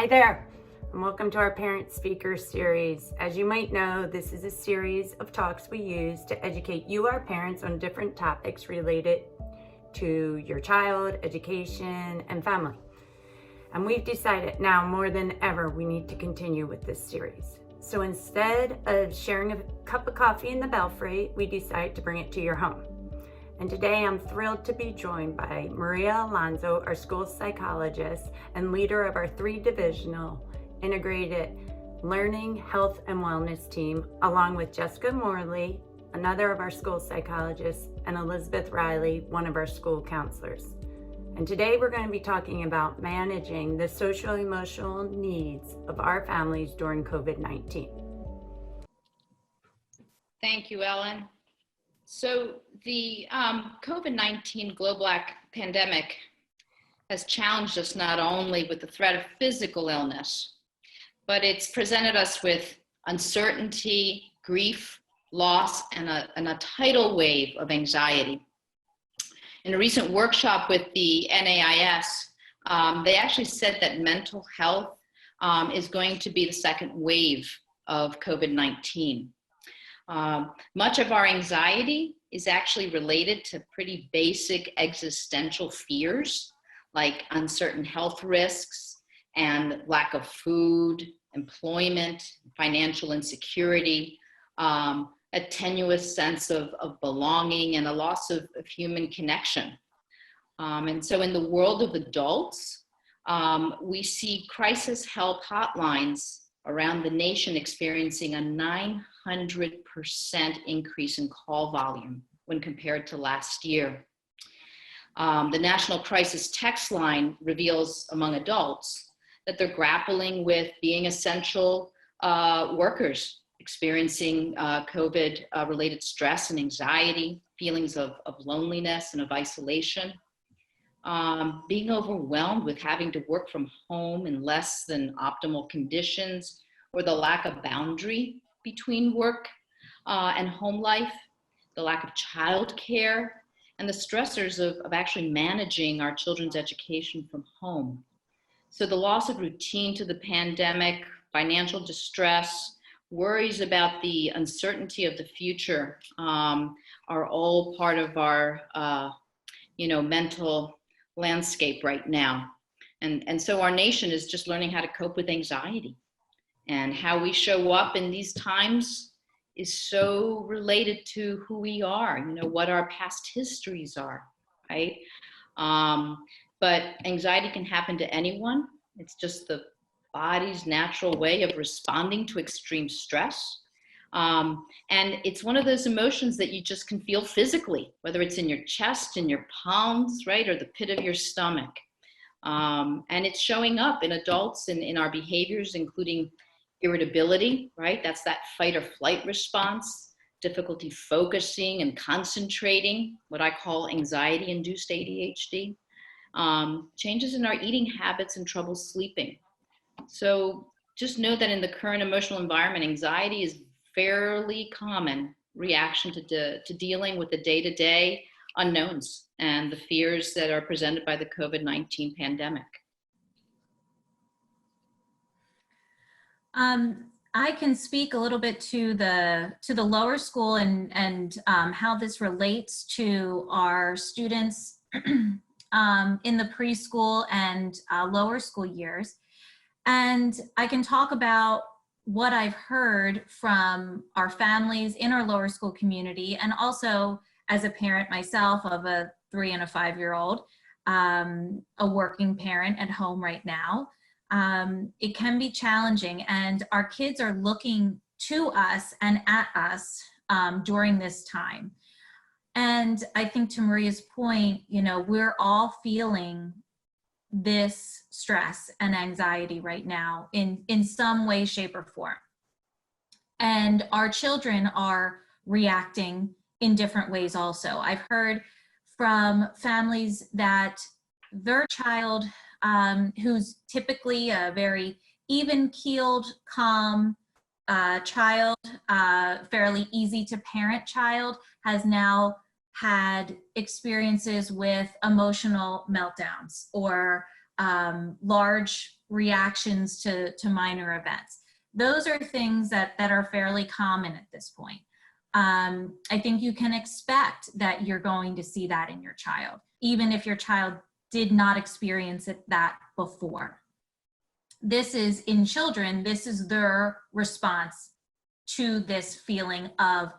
Hi there, and welcome to our Parent Speaker Series. As you might know, this is a series of talks we use to educate you, our parents, on different topics related to your child, education, and family. And we've decided now more than ever we need to continue with this series. So instead of sharing a cup of coffee in the belfry, we decided to bring it to your home. And today I'm thrilled to be joined by Maria Alonso, our school psychologist and leader of our 3-divisional integrated learning, health, and wellness team, along with Jessica Morley, another of our school psychologists, and Elizabeth Riley, one of our school counselors. And today we're going to be talking about managing the social emotional needs of our families during COVID-19. Thank you, Ellen. So the COVID-19 global pandemic has challenged us not only with the threat of physical illness, but it's presented us with uncertainty, grief, loss, and a tidal wave of anxiety. In a recent workshop with the NAIS, they actually said that mental health is going to be the second wave of COVID-19. Much of our anxiety is actually related to pretty basic existential fears, like uncertain health risks and lack of food, employment, financial insecurity, a tenuous sense of belonging, and a loss of human connection. And so in the world of adults, we see crisis help hotlines around the nation experiencing a 900% increase in call volume when compared to last year. The National Crisis Text Line reveals among adults that they're grappling with being essential workers, experiencing COVID-related stress and anxiety, feelings of loneliness and of isolation, being overwhelmed with having to work from home in less than optimal conditions, or the lack of boundary between work and home life, the lack of childcare, and the stressors of actually managing our children's education from home. So the loss of routine to the pandemic, financial distress, worries about the uncertainty of the future are all part of our mental landscape right now. And so our nation is just learning how to cope with anxiety. And how we show up in these times is so related to who we are, what our past histories are, right? But anxiety can happen to anyone. It's just the body's natural way of responding to extreme stress. And it's one of those emotions that you just can feel physically, whether it's in your chest, in your palms, right, or the pit of your stomach. And it's showing up in adults in our behaviors, including irritability, right? That's that fight or flight response, difficulty focusing and concentrating, what I call anxiety-induced ADHD, changes in our eating habits and trouble sleeping. So just know that in the current emotional environment, anxiety is fairly common reaction to dealing with the day-to-day unknowns and the fears that are presented by the COVID-19 pandemic. I can speak a little bit to the lower school and how this relates to our students in the preschool and lower school years. And I can talk about what I've heard from our families in our lower school community, and also as a parent myself of a 3 and a 5-year-old, a working parent at home right now. It can be challenging, and our kids are looking to us and at us during this time. And I think to Maria's point, we're all feeling this stress and anxiety right now in some way, shape, or form. And our children are reacting in different ways also. I've heard from families that their child, who's typically a very even-keeled, calm child, fairly easy to parent child, has now had experiences with emotional meltdowns or large reactions to minor events. Those are things that are fairly common at this point. I think you can expect that you're going to see that in your child, even if your child did not experience that before. This is, in children, this is their response to this feeling of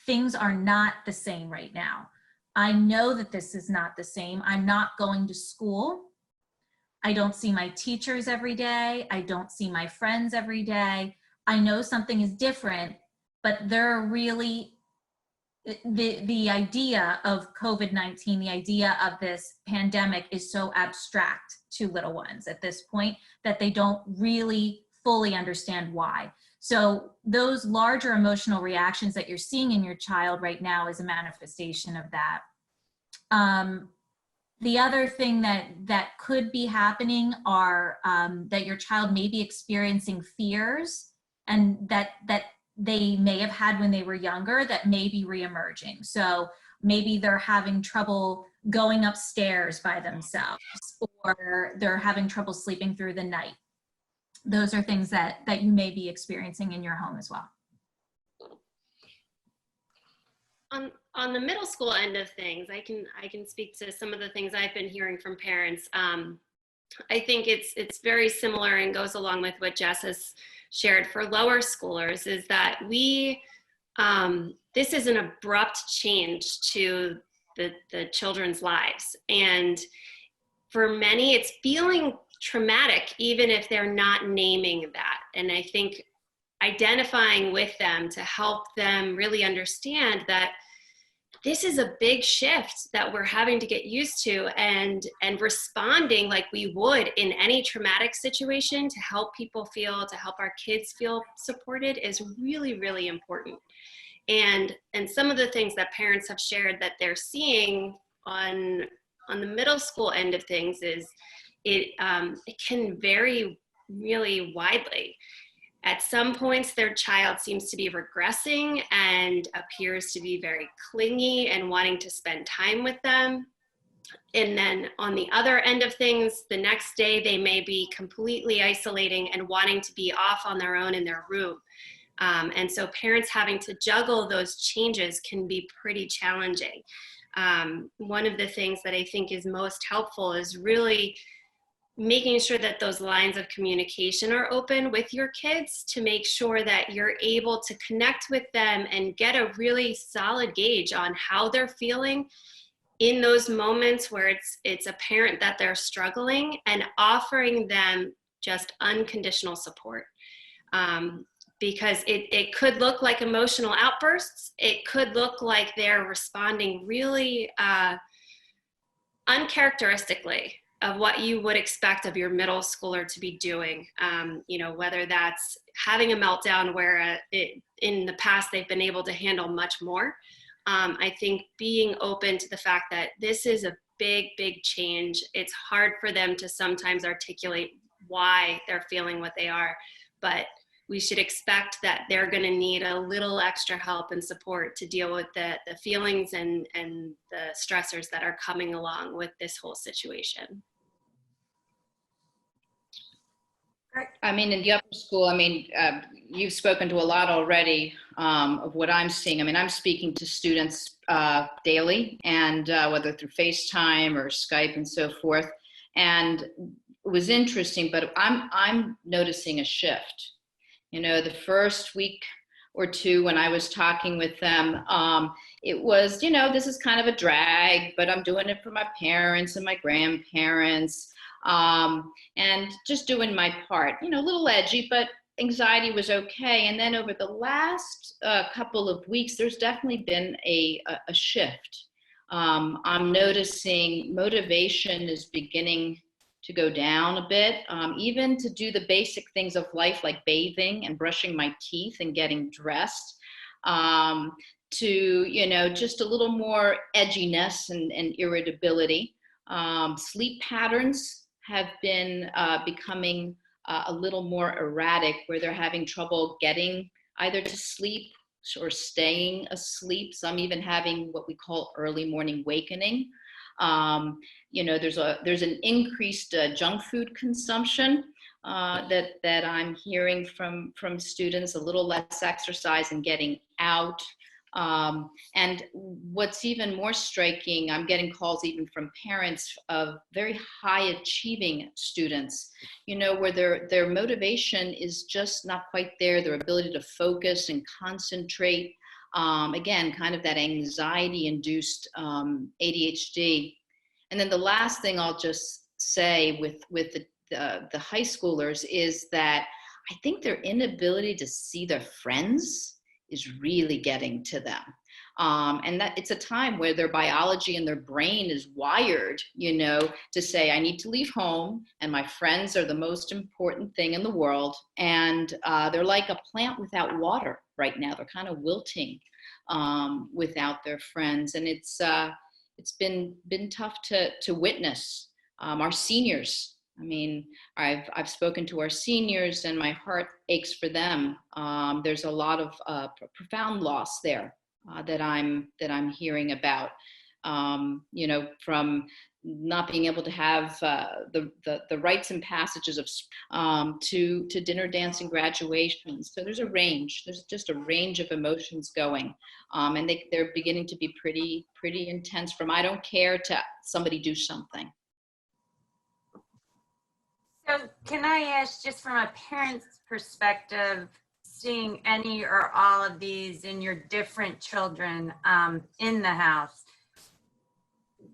things are not the same right now. I know that this is not the same. I'm not going to school. I don't see my teachers every day. I don't see my friends every day. I know something is different, but they're really, the idea of COVID-19, the idea of this pandemic is so abstract to little ones at this point that they don't really fully understand why. So those larger emotional reactions that you're seeing in your child right now is a manifestation of that. The other thing that could be happening are that your child may be experiencing fears and that they may have had when they were younger that may be reemerging. So maybe they're having trouble going upstairs by themselves, or they're having trouble sleeping through the night. Those are things that you may be experiencing in your home as well. On the middle school end of things, I can speak to some of the things I've been hearing from parents. I think it's very similar and goes along with what Jess has shared for lower schoolers, is that this is an abrupt change to the children's lives. And for many, it's feeling traumatic, even if they're not naming that. And I think identifying with them to help them really understand that this is a big shift that we're having to get used to, and responding like we would in any traumatic situation to help our kids feel supported is really, really important. And some of the things that parents have shared that they're seeing on the middle school end of things is it can vary really widely. At some points, their child seems to be regressing and appears to be very clingy and wanting to spend time with them. And then on the other end of things, the next day they may be completely isolating and wanting to be off on their own in their room. And so parents having to juggle those changes can be pretty challenging. One of the things that I think is most helpful is really making sure that those lines of communication are open with your kids to make sure that you're able to connect with them and get a really solid gauge on how they're feeling in those moments where it's apparent that they're struggling, and offering them just unconditional support. Because it could look like emotional outbursts. It could look like they're responding really uncharacteristically of what you would expect of your middle schooler to be doing. Whether that's having a meltdown where in the past they've been able to handle much more. I think being open to the fact that this is a big, big change. It's hard for them to sometimes articulate why they're feeling what they are, but we should expect that they're going to need a little extra help and support to deal with the feelings and the stressors that are coming along with this whole situation. I mean, in the upper school, you've spoken to a lot already of what I'm seeing. I'm speaking to students daily, and whether through FaceTime or Skype and so forth. And it was interesting, but I'm noticing a shift. The first week or two when I was talking with them, it was, this is kind of a drag, but I'm doing it for my parents and my grandparents, and just doing my part, a little edgy, but anxiety was okay. And then over the last couple of weeks, there's definitely been a shift. I'm noticing motivation is beginning to go down a bit, even to do the basic things of life like bathing and brushing my teeth and getting dressed, to, just a little more edginess and irritability. Sleep patterns have been becoming a little more erratic, where they're having trouble getting either to sleep or staying asleep. Some even having what we call early morning wakening. There's an increased junk food consumption. that I'm hearing from students, a little less exercise and getting out. And what's even more striking, I'm getting calls even from parents of very high achieving students, where their motivation is just not quite there, their ability to focus and concentrate. Again, kind of that anxiety-induced ADHD. And then the last thing I'll just say with the high schoolers is that I think their inability to see their friends is really getting to them. And that it's a time where their biology and their brain is wired, to say, I need to leave home and my friends are the most important thing in the world. And they're like a plant without water right now. They're kind of wilting without their friends. And it's been tough to witness. Our seniors, I mean, I've spoken to our seniors and my heart aches for them. There's a lot of profound loss there that I'm hearing about. From not being able to have the rites and passages of to dinner, dance, and graduation. So there's a range. There's just a range of emotions going, and they're beginning to be pretty intense. From I don't care to somebody do something. So can I ask, just from a parent's perspective, seeing any or all of these in your different children in the house,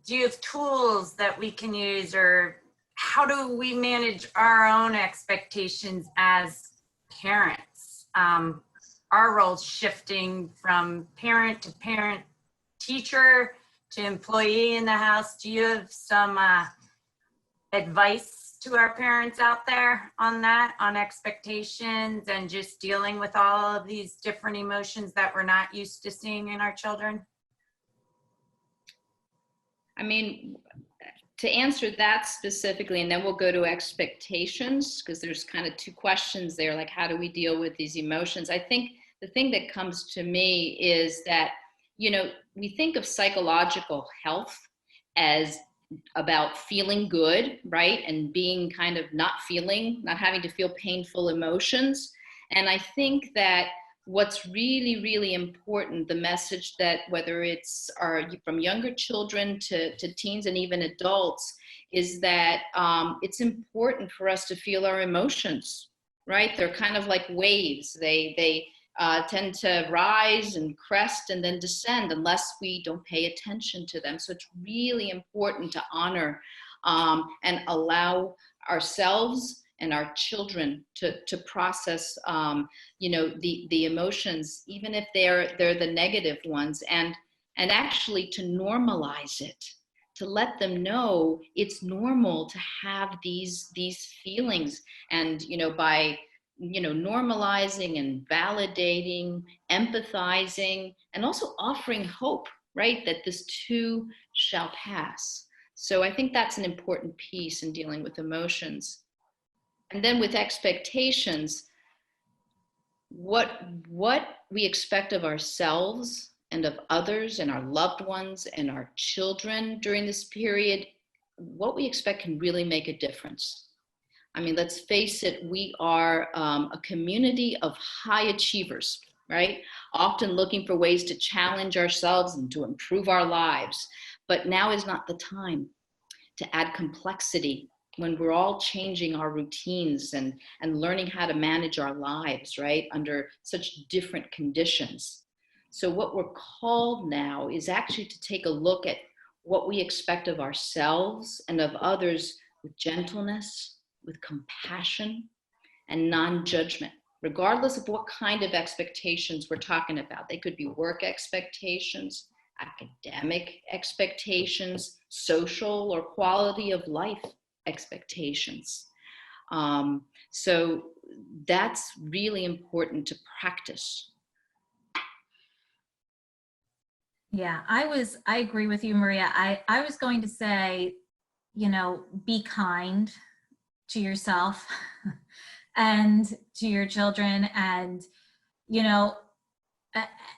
do you have tools that we can use, or how do we manage our own expectations as parents? Our roles shifting from parent to parent, teacher to employee in the house. Do you have some advice to our parents out there on that, on expectations and just dealing with all of these different emotions that we're not used to seeing in our children? I mean, to answer that specifically, and then we'll go to expectations, because there's kind of two questions there, like how do we deal with these emotions? I think the thing that comes to me is that, we think of psychological health as about feeling good, right? And being kind of not having to feel painful emotions. And I think that what's really, really important, the message that whether it's from younger children to teens and even adults, is that it's important for us to feel our emotions, right? They're kind of like waves. They tend to rise and crest and then descend unless we don't pay attention to them. So it's really important to honor and allow ourselves and our children to process, the emotions, even if they're the negative ones, and actually to normalize it, to let them know it's normal to have these feelings, and by normalizing and validating, empathizing, and also offering hope, right? That this too shall pass. So I think that's an important piece in dealing with emotions. And then with expectations, what we expect of ourselves and of others and our loved ones and our children during this period, what we expect can really make a difference. I mean, let's face it, we are a community of high achievers, right? Often looking for ways to challenge ourselves and to improve our lives. But now is not the time to add complexity when we're all changing our routines and learning how to manage our lives, right? Under such different conditions. So what we're called now is actually to take a look at what we expect of ourselves and of others with gentleness, with compassion, and non-judgment, regardless of what kind of expectations we're talking about. They could be work expectations, academic expectations, social or quality of life expectations. So that's really important to practice. Yeah, I agree with you, Maria. I was going to say, be kind to yourself and to your children, and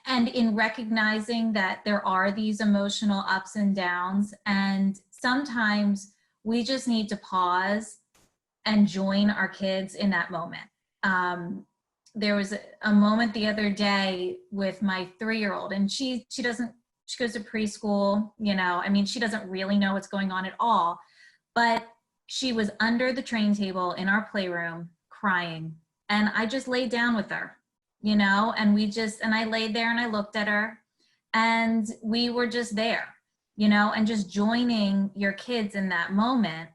and in recognizing that there are these emotional ups and downs, and sometimes we just need to pause and join our kids in that moment. There was a moment the other day with my 3-year-old, and she goes to preschool, I mean, she doesn't really know what's going on at all, but she was under the train table in our playroom crying. And I just laid down with her, and I laid there and I looked at her, and we were just there, and just joining your kids in that moment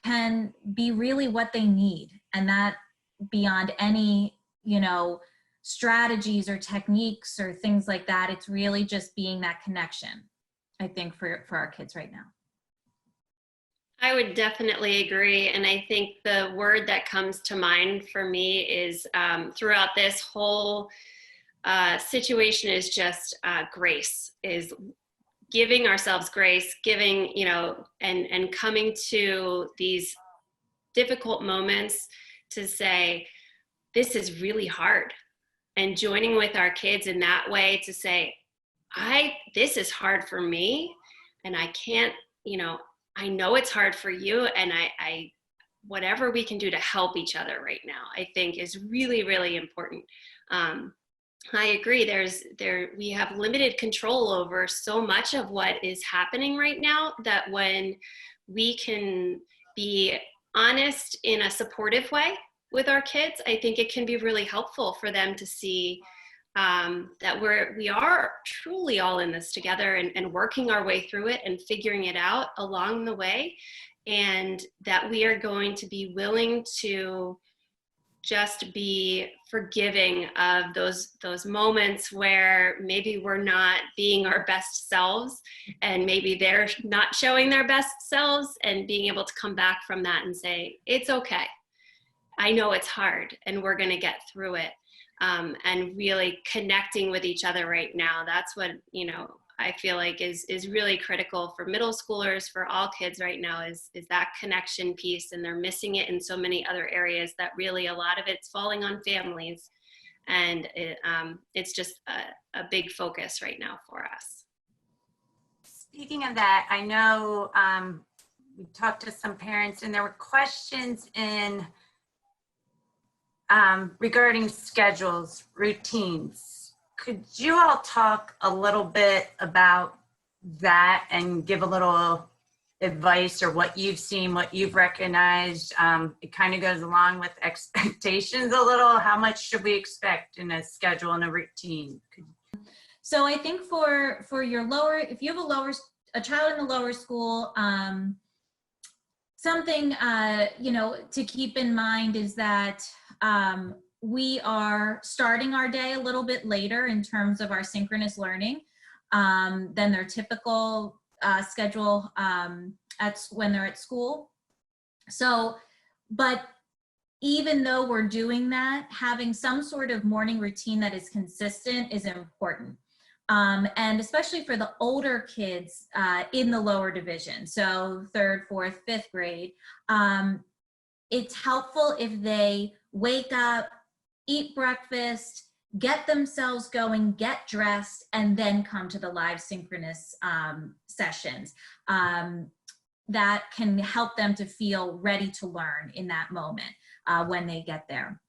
can be really what they need. And that, beyond any, strategies or techniques or things like that, it's really just being that connection, I think, for our kids right now. I would definitely agree. And I think the word that comes to mind for me is throughout this whole situation is just grace, is giving ourselves grace, giving, and coming to these difficult moments to say, this is really hard. And joining with our kids in that way to say, this is hard for me, and I can't, I know it's hard for you, and I whatever we can do to help each other right now, I think is really, really important. I agree. We have limited control over so much of what is happening right now, that when we can be honest in a supportive way with our kids, I think it can be really helpful for them to see that we are truly all in this together, and working our way through it and figuring it out along the way, and that we are going to be willing to just be forgiving of those moments where maybe we're not being our best selves, and maybe they're not showing their best selves, and being able to come back from that and say, it's okay. I know it's hard, and we're going to get through it. And really connecting with each other right now. That's what, I feel like is really critical for middle schoolers, for all kids right now, is that connection piece. And they're missing it in so many other areas, that really a lot of it's falling on families. And it's just a big focus right now for us. Speaking of that, I know we talked to some parents, and there were questions regarding schedules, routines. Could you all talk a little bit about that and give a little advice, or what you've seen, what you've recognized? It kind of goes along with expectations a little. How much should we expect in a schedule and a routine? So I think for your if you have a child in the lower school, something to keep in mind is that we are starting our day a little bit later in terms of our synchronous learning than their typical schedule when they're at school. So, but even though we're doing that, having some sort of morning routine that is consistent is important. And especially for the older kids in the lower division, so 3rd, 4th, 5th grade, it's helpful if they wake up, eat breakfast, get themselves going, get dressed, and then come to the live synchronous sessions. That can help them to feel ready to learn in that moment when they get there.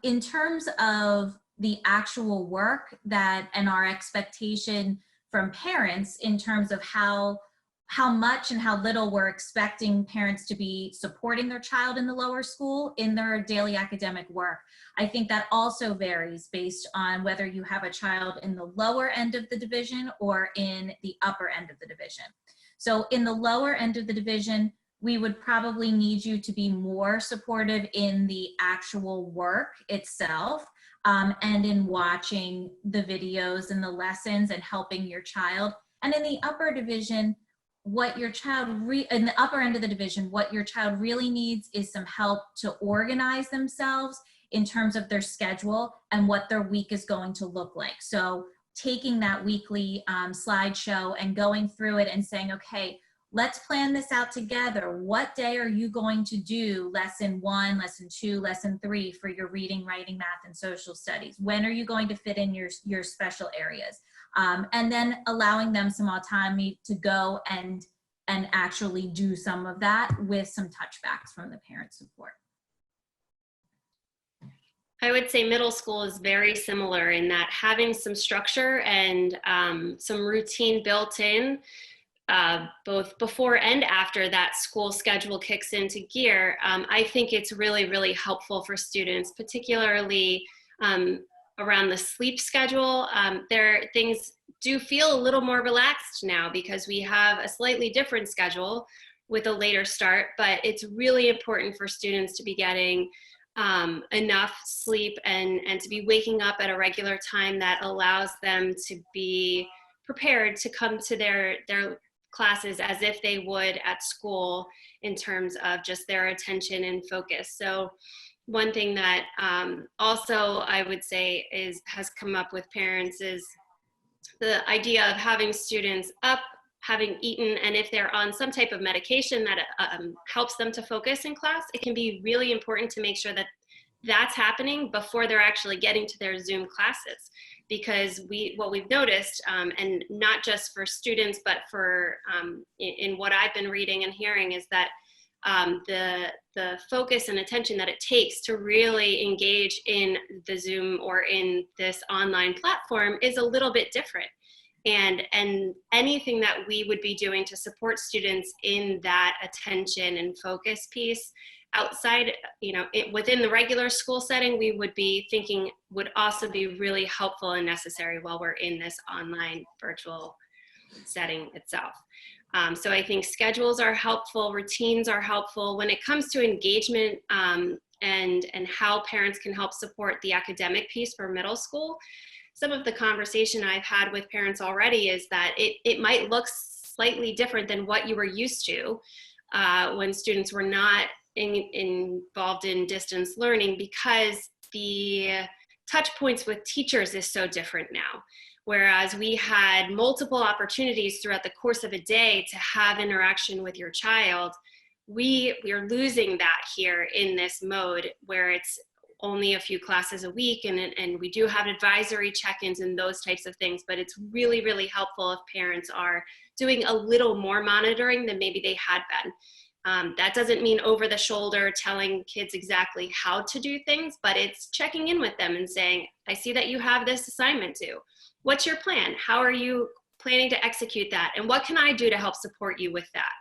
In terms of the actual work and our expectation from parents in terms of how much and how little we're expecting parents to be supporting their child in the lower school in their daily academic work, I think that also varies based on whether you have a child in the lower end of the division or in the upper end of the division. So in the lower end of the division, we would probably need you to be more supportive in the actual work itself, and in watching the videos and the lessons and helping your child. And in the upper division, in the upper end of the division, what your child really needs is some help to organize themselves in terms of their schedule and what their week is going to look like. So taking that weekly slideshow and going through it and saying, okay, let's plan this out together. What day are you going to do lesson 1, lesson 2, lesson 3 for your reading, writing, math, and social studies? When are you going to fit in your special areas? And then allowing them some autonomy to go and actually do some of that with some touchbacks from the parent support. I would say middle school is very similar in that having some structure and some routine built in, both before and after that school schedule kicks into gear. I think it's really, really helpful for students, particularly around the sleep schedule. Things do feel a little more relaxed now because we have a slightly different schedule with a later start, but it's really important for students to be getting enough sleep and to be waking up at a regular time that allows them to be prepared to come to their classes as if they would at school in terms of just their attention and focus. So one thing that also I would say has come up with parents is the idea of having students up, having eaten, and if they're on some type of medication that helps them to focus in class, it can be really important to make sure that that's happening before they're actually getting to their Zoom classes. Because what we've noticed, and not just for students, but for in what I've been reading and hearing, is that the focus and attention that it takes to really engage in the Zoom or in this online platform is a little bit different. And anything that we would be doing to support students in that attention and focus piece outside, within the regular school setting, we would be thinking would also be really helpful and necessary while we're in this online virtual setting itself. So I think schedules are helpful, routines are helpful. When it comes to engagement and how parents can help support the academic piece for middle school, some of the conversation I've had with parents already is that it might look slightly different than what you were used to when students were not involved in distance learning, because the touch points with teachers is so different now. Whereas we had multiple opportunities throughout the course of a day to have interaction with your child, we are losing that here in this mode where it's only a few classes a week, and we do have advisory check-ins and those types of things, but it's really, really helpful if parents are doing a little more monitoring than maybe they had been. That doesn't mean over the shoulder telling kids exactly how to do things, but it's checking in with them and saying, I see that you have this assignment due. What's your plan? How are you planning to execute that? And what can I do to help support you with that?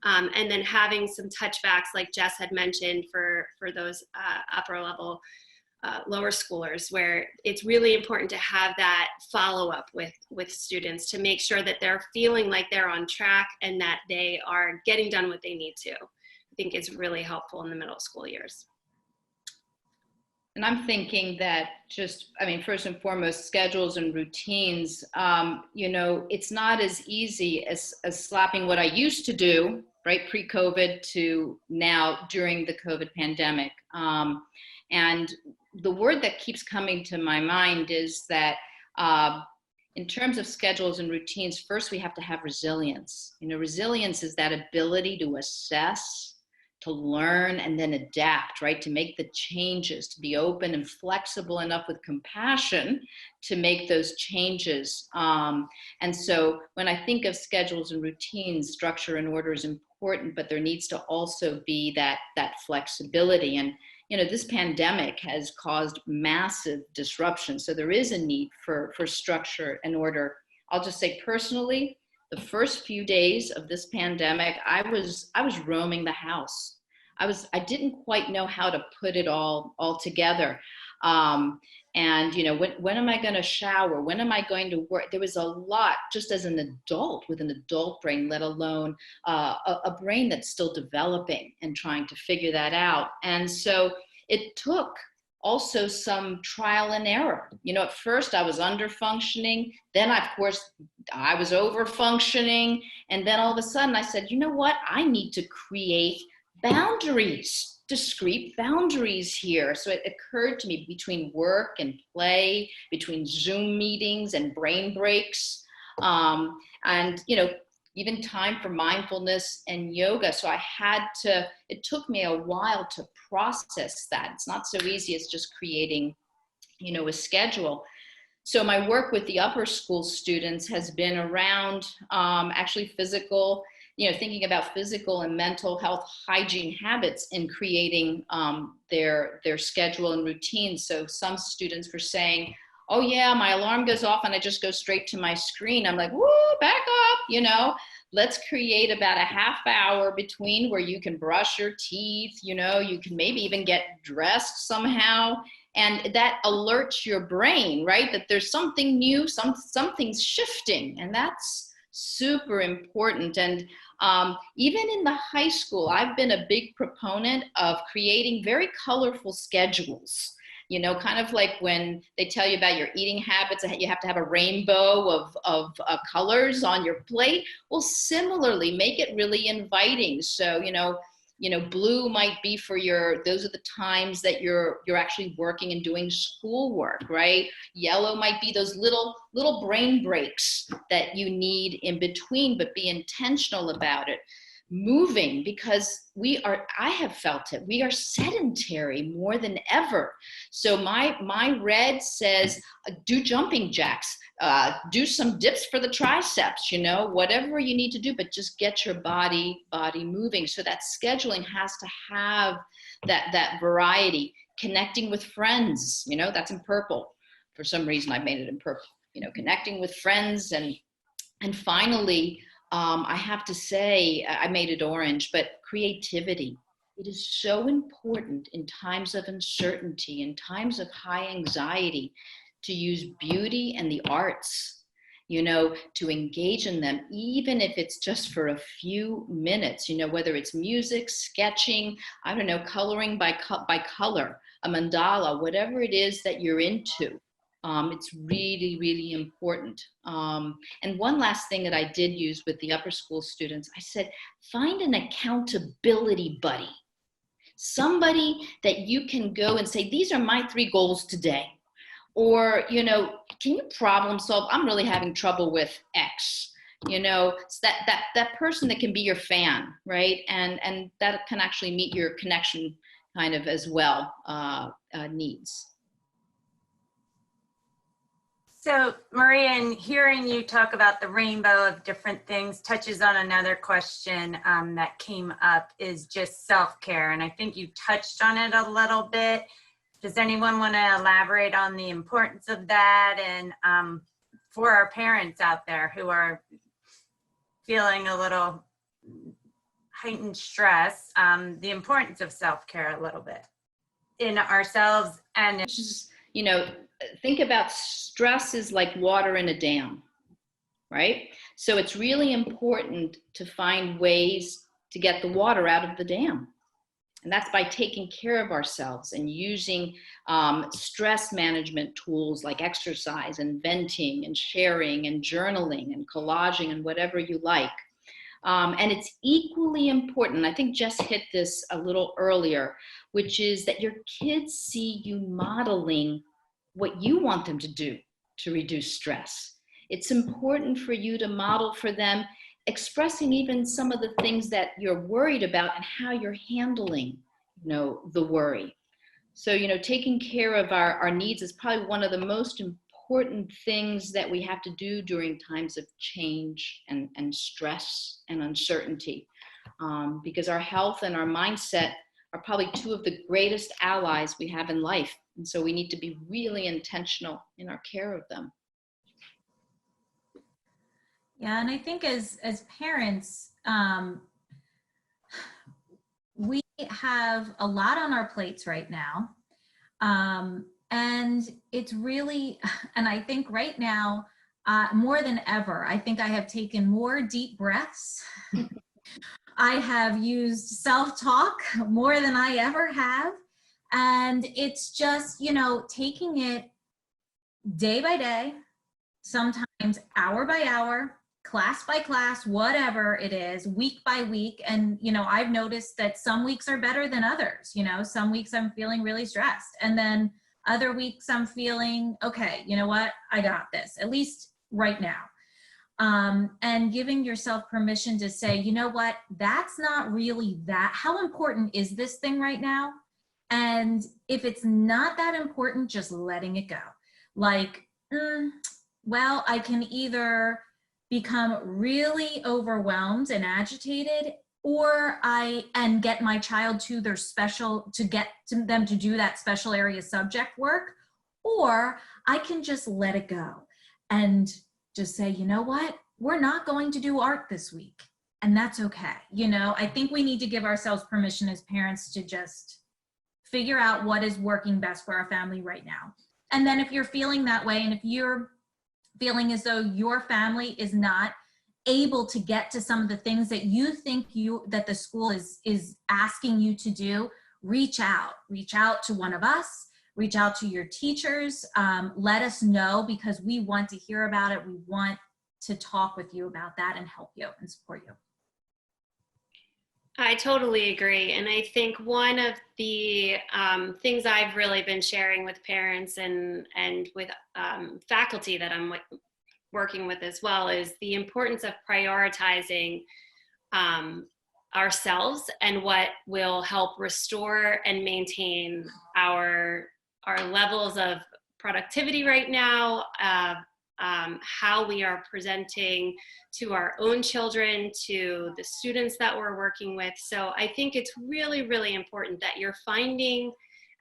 And then having some touchbacks like Jess had mentioned for those upper level lower schoolers, where it's really important to have that follow-up with students to make sure that they're feeling like they're on track and that they are getting done what they need to. I think it's really helpful in the middle school years. And I'm thinking that first and foremost, schedules and routines, it's not as easy as slapping what I used to do, right, pre-COVID to now during the COVID pandemic. And the word that keeps coming to my mind is that in terms of schedules and routines, first we have to have resilience. Resilience is that ability to assess, to learn, and then adapt, right? To make the changes, to be open and flexible enough with compassion to make those changes. And so when I think of schedules and routines, structure and order is important, but there needs to also be that flexibility. And this pandemic has caused massive disruption. So there is a need for structure and order. I'll just say personally, the first few days of this pandemic, I was roaming the house. I didn't quite know how to put it all together. And when am I going to shower? When am I going to work? There was a lot, just as an adult with an adult brain, let alone a brain that's still developing and trying to figure that out. And so it took also some trial and error. At first I was under functioning, then of course I was over functioning, and then all of a sudden I said, you know what, I need to create boundaries, discrete boundaries here. So it occurred to me between work and play, between Zoom meetings and brain breaks, and even time for mindfulness and yoga. So it took me a while to process that. It's not so easy as just creating, a schedule. So my work with the upper school students has been around actually physical thinking about physical and mental health hygiene habits in creating their schedule and routine. So some students were saying, oh yeah, my alarm goes off and I just go straight to my screen. I'm like, woo, back up, let's create about a half hour between where you can brush your teeth, you can maybe even get dressed somehow. And that alerts your brain, right? That there's something new, something's shifting, and that's super important. And even in the high school, I've been a big proponent of creating very colorful schedules. Kind of like when they tell you about your eating habits, you have to have a rainbow of colors on your plate. Well, similarly, make it really inviting. So, blue might be for those are the times that you're actually working and doing schoolwork, right? Yellow might be those little brain breaks that you need in between, but be intentional about it. Moving, because I have felt it, we are sedentary more than ever. So my red says, do jumping jacks, do some dips for the triceps, whatever you need to do, but just get your body moving. So that scheduling has to have that variety. Connecting with friends, that's in purple. For some reason, I've made it in purple, connecting with friends. And finally, I have to say, I made it orange, but creativity. It is so important in times of uncertainty, in times of high anxiety, to use beauty and the arts, to engage in them, even if it's just for a few minutes, whether it's music, sketching, I don't know, coloring by color, a mandala, whatever it is that you're into. It's really, really important. And one last thing that I did use with the upper school students, I said, find an accountability buddy. Somebody that you can go and say, these are my 3 goals today. Or, can you problem solve? I'm really having trouble with X. It's that person that can be your fan, right? And that can actually meet your connection kind of as well needs. So, Maria, in hearing you talk about the rainbow of different things touches on another question that came up, is just self-care. And I think you touched on it a little bit. Does anyone want to elaborate on the importance of that? And for our parents out there who are feeling a little heightened stress, the importance of self-care a little bit in ourselves and just, think about stress is like water in a dam, right? So it's really important to find ways to get the water out of the dam. And that's by taking care of ourselves and using stress management tools like exercise and venting and sharing and journaling and collaging and whatever you like. And it's equally important, I think Jess hit this a little earlier, which is that your kids see you modeling what you want them to do to reduce stress. It's important for you to model for them, expressing even some of the things that you're worried about and how you're handling, the worry. So, taking care of our needs is probably one of the most important things that we have to do during times of change and stress and uncertainty, because our health and our mindset are probably 2 of the greatest allies we have in life. And so we need to be really intentional in our care of them. Yeah, and I think as parents, we have a lot on our plates right now. And it's really, and I think right now, more than ever, I think I have taken more deep breaths. I have used self-talk more than I ever have. And it's just, taking it day by day, sometimes hour by hour, class by class, whatever it is, week by week. And, I've noticed that some weeks are better than others. Some weeks I'm feeling really stressed. And then other weeks I'm feeling, okay, you know what? I got this, at least right now. And giving yourself permission to say, you know what, that's not really that. How important is this thing right now? And if it's not that important, just letting it go. Like, well, I can either become really overwhelmed and agitated, and get my child to their special, to get to them to do that special area subject work, or I can just let it go and just say, you know what, we're not going to do art this week, and that's okay. You know, I think we need to give ourselves permission as parents to just figure out what is working best for our family right now. And then if you're feeling that way, and if you're feeling as though your family is not able to get to some of the things that you think that the school is asking you to do, reach out to one of us, reach out to your teachers, let us know, because we want to hear about it. We want to talk with you about that and help you and support you. I totally agree. And I think one of the things I've really been sharing with parents and with faculty that I'm working with as well is the importance of prioritizing ourselves and what will help restore and maintain our levels of productivity right now, how we are presenting to our own children, to the students that we're working with. So I think it's really, really important that you're finding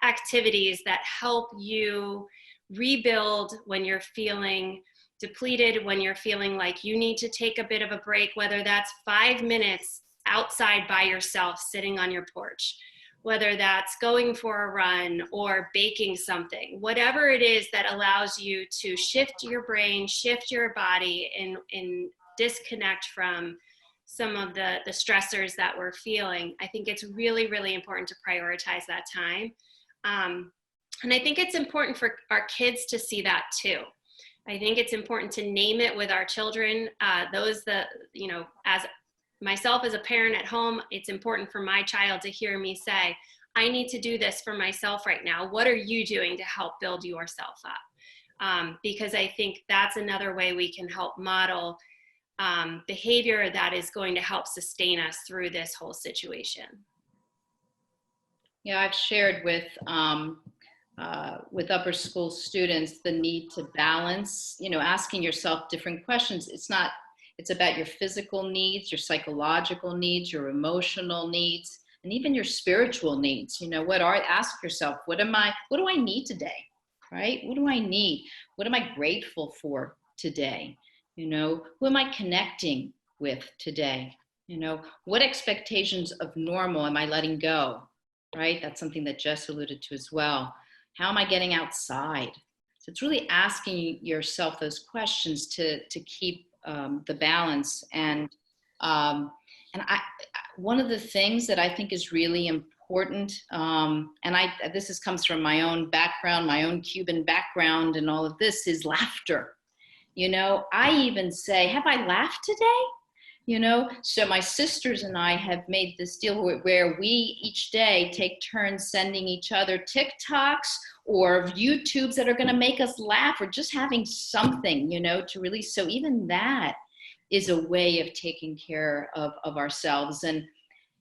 activities that help you rebuild when you're feeling depleted, when you're feeling like you need to take a bit of a break, whether that's 5 minutes outside by yourself, sitting on your porch, whether that's going for a run or baking something, whatever it is that allows you to shift your brain, shift your body, and disconnect from some of the stressors that we're feeling. I think it's really, really important to prioritize that time. And I think it's important for our kids to see that too. I think it's important to name it with our children. As myself as a parent at home, it's important for my child to hear me say, I need to do this for myself right now. What are you doing to help build yourself up? Because I think that's another way we can help model behavior that is going to help sustain us through this whole situation. Yeah, I've shared with upper school students the need to balance, asking yourself different questions. It's about your physical needs, your psychological needs, your emotional needs, and even your spiritual needs. Ask yourself, what do I need today, right? What do I need? What am I grateful for today? Who am I connecting with today? What expectations of normal am I letting go, right? That's something that Jess alluded to as well. How am I getting outside? So it's really asking yourself those questions to keep the balance. And one of the things that I think is really important, this comes from my own background, my own Cuban background, and all of this is laughter. I even say, have I laughed today? So my sisters and I have made this deal where we each day take turns sending each other TikToks or YouTubes that are going to make us laugh, or just having something, to release. So even that is a way of taking care of ourselves. And,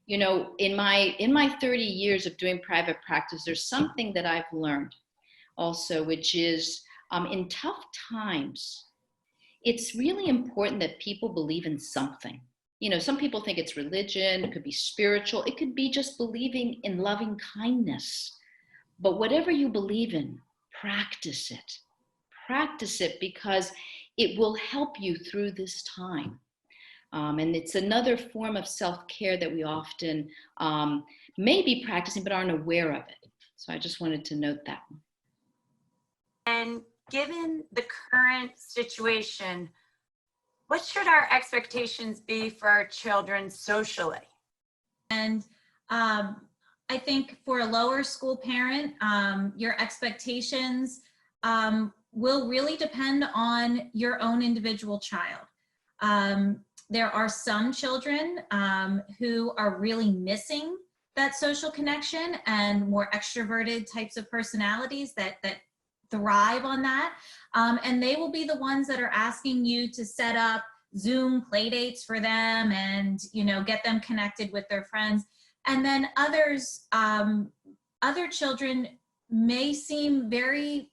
in my 30 years of doing private practice, there's something that I've learned also, which is in tough times, it's really important that people believe in something. Some people think it's religion, it could be spiritual, it could be just believing in loving kindness. But whatever you believe in, practice it. Practice it, because it will help you through this time. And it's another form of self-care that we often may be practicing but aren't aware of it. So I just wanted to note that one. And given the current situation, what should our expectations be for our children socially? And I think for a lower school parent, your expectations will really depend on your own individual child. There are some children who are really missing that social connection and more extroverted types of personalities that thrive on that. And they will be the ones that are asking you to set up Zoom play dates for them and, get them connected with their friends. And then others, other children may seem very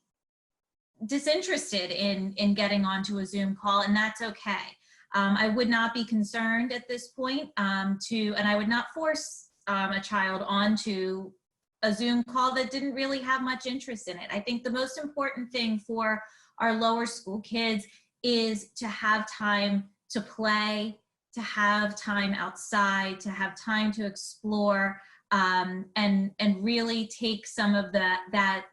disinterested in getting onto a Zoom call, and that's okay. I would not be concerned at this point and I would not force a child onto a Zoom call that didn't really have much interest in it. I think the most important thing for our lower school kids is to have time to play, to have time outside, to have time to explore, and really take some of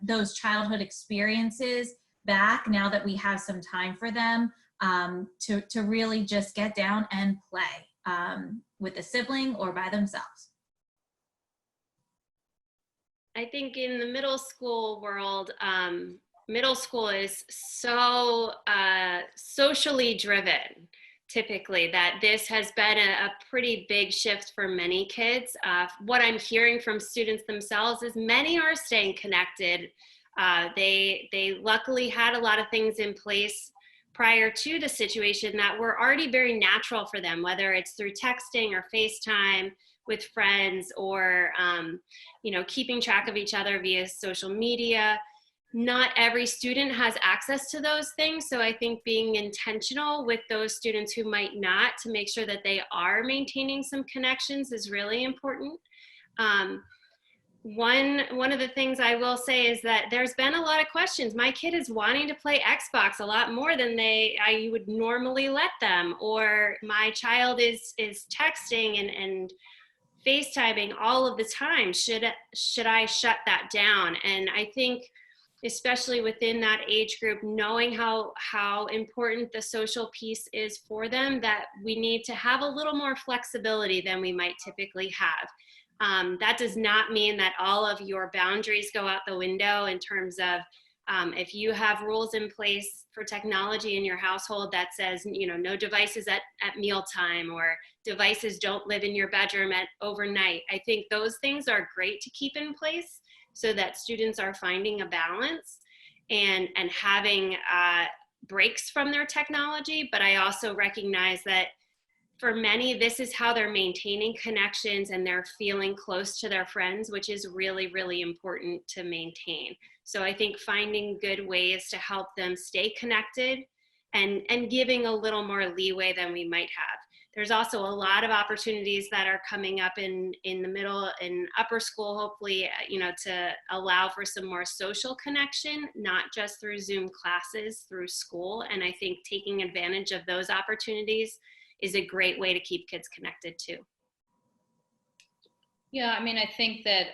those childhood experiences back now that we have some time for them, to really just get down and play with a sibling or by themselves. I think in the middle school world, middle school is so socially driven, typically, that this has been a pretty big shift for many kids. What I'm hearing from students themselves is many are staying connected. They luckily had a lot of things in place prior to the situation that were already very natural for them, whether it's through texting or FaceTime with friends, or keeping track of each other via social media. Not every student has access to those things, so I think being intentional with those students who might not, to make sure that they are maintaining some connections, is really important. One of the things I will say is that there's been a lot of questions. My kid is wanting to play Xbox a lot more than I would normally let them, or my child is texting and FaceTiming all of the time. Should I shut that down? And I think, especially within that age group, knowing how important the social piece is for them, that we need to have a little more flexibility than we might typically have. That does not mean that all of your boundaries go out the window in terms of if you have rules in place for technology in your household that says, no devices at mealtime, or devices don't live in your bedroom at overnight. I think those things are great to keep in place so that students are finding a balance and having breaks from their technology. But I also recognize that for many, this is how they're maintaining connections and they're feeling close to their friends, which is really, really important to maintain. So I think finding good ways to help them stay connected and giving a little more leeway than we might have. There's also a lot of opportunities that are coming up in the middle and upper school, hopefully, to allow for some more social connection, not just through Zoom classes, through school. And I think taking advantage of those opportunities is a great way to keep kids connected too. Yeah, I mean, I think that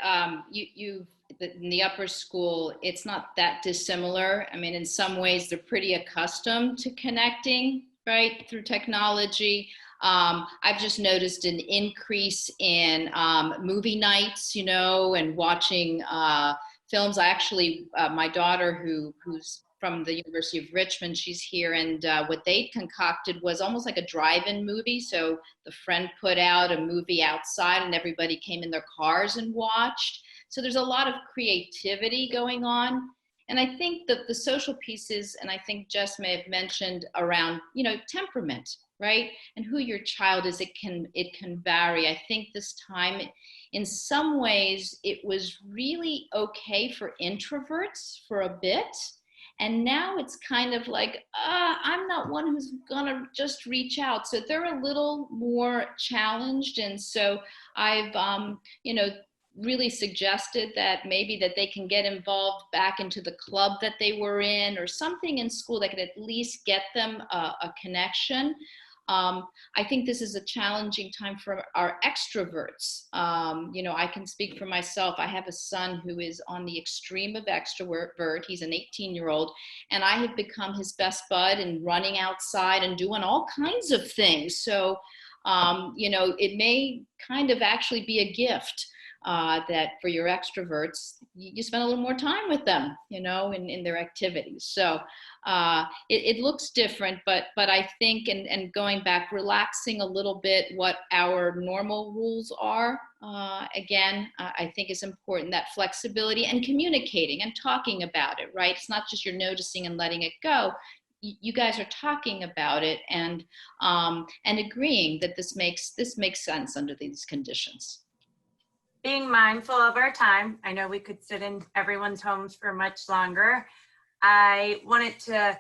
in the upper school, it's not that dissimilar. I mean, in some ways, they're pretty accustomed to connecting, right, through technology. I've just noticed an increase in movie nights, and watching films. I actually, my daughter, who's from the University of Richmond, she's here, and what they concocted was almost like a drive-in movie. So the friend put out a movie outside and everybody came in their cars and watched. So there's a lot of creativity going on. And I think that the social pieces, and I think Jess may have mentioned around, temperament, right? And who your child is, it can vary. I think this time, in some ways, it was really okay for introverts for a bit. And now it's kind of like, I'm not one who's gonna just reach out. So they're a little more challenged. And so I've, really suggested that maybe that they can get involved back into the club that they were in, or something in school that could at least get them a connection. I think this is a challenging time for our extroverts. I can speak for myself. I have a son who is on the extreme of extrovert. He's an 18-year-old, and I have become his best bud and running outside and doing all kinds of things. So, it may kind of actually be a gift. That for your extroverts, you spend a little more time with them, in their activities. So it looks different, but I think, and going back, relaxing a little bit what our normal rules are, again, I think is important, that flexibility and communicating and talking about it, right? It's not just you're noticing and letting it go. You guys are talking about it and agreeing that this makes sense under these conditions. Being mindful of our time, I know we could sit in everyone's homes for much longer. I wanted to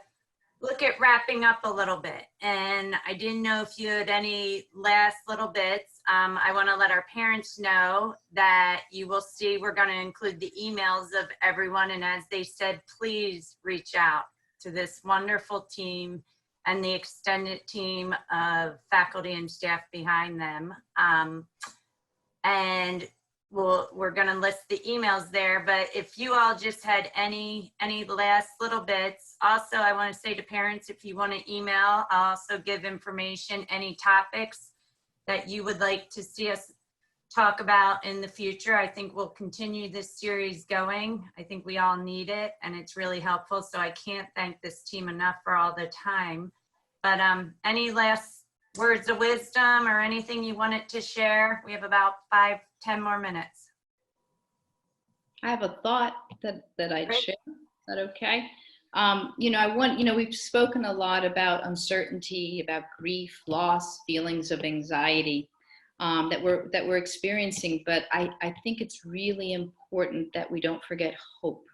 look at wrapping up a little bit. And I didn't know if you had any last little bits. I want to let our parents know that you will see we're going to include the emails of everyone. And as they said, please reach out to this wonderful team and the extended team of faculty and staff behind them. And we're going to list the emails there, but if you all just had any last little bits. Also, I want to say to parents, if you want to email, I'll also give information, any topics that you would like to see us talk about in the future. I think we'll continue this series going. I think we all need it, and it's really helpful. So I can't thank this team enough for all the time. But any last words of wisdom or anything you wanted to share? We have about 5-10 more minutes. I have a thought that I'd Great. share. Is that okay? We've spoken a lot about uncertainty, about grief, loss, feelings of anxiety that we're experiencing, but I think it's really important that we don't forget hope.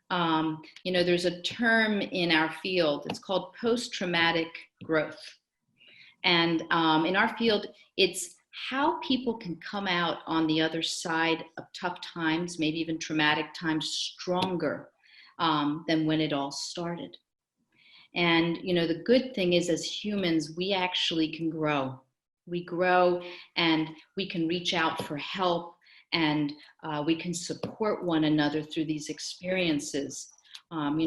There's a term in our field, it's called post-traumatic growth. And in our field, it's how people can come out on the other side of tough times, maybe even traumatic times, stronger than when it all started. And, the good thing is, as humans, we actually can grow. We grow and we can reach out for help, and we can support one another through these experiences. I'm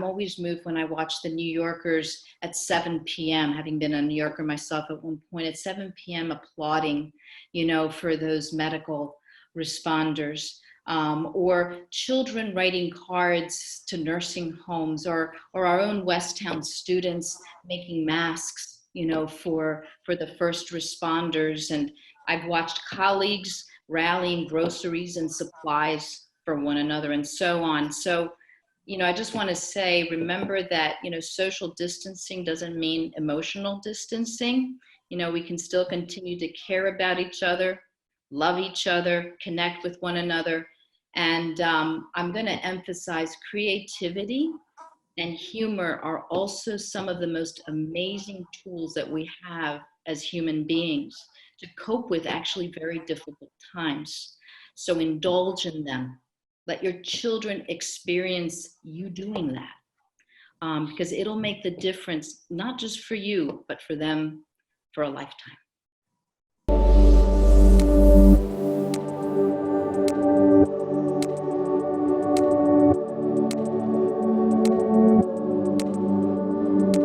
always moved when I watch the New Yorkers at 7 p.m., having been a New Yorker myself at one point, at 7 p.m. applauding, for those medical responders, or children writing cards to nursing homes, or our own Westtown students making masks, for the first responders. And I've watched colleagues rallying groceries and supplies for one another, and so on. So, I just want to say, remember that, social distancing doesn't mean emotional distancing. We can still continue to care about each other, love each other, connect with one another. And I'm going to emphasize creativity and humor are also some of the most amazing tools that we have as human beings to cope with actually very difficult times. So indulge in them. Let your children experience you doing that, because it'll make the difference, not just for you, but for them for a lifetime.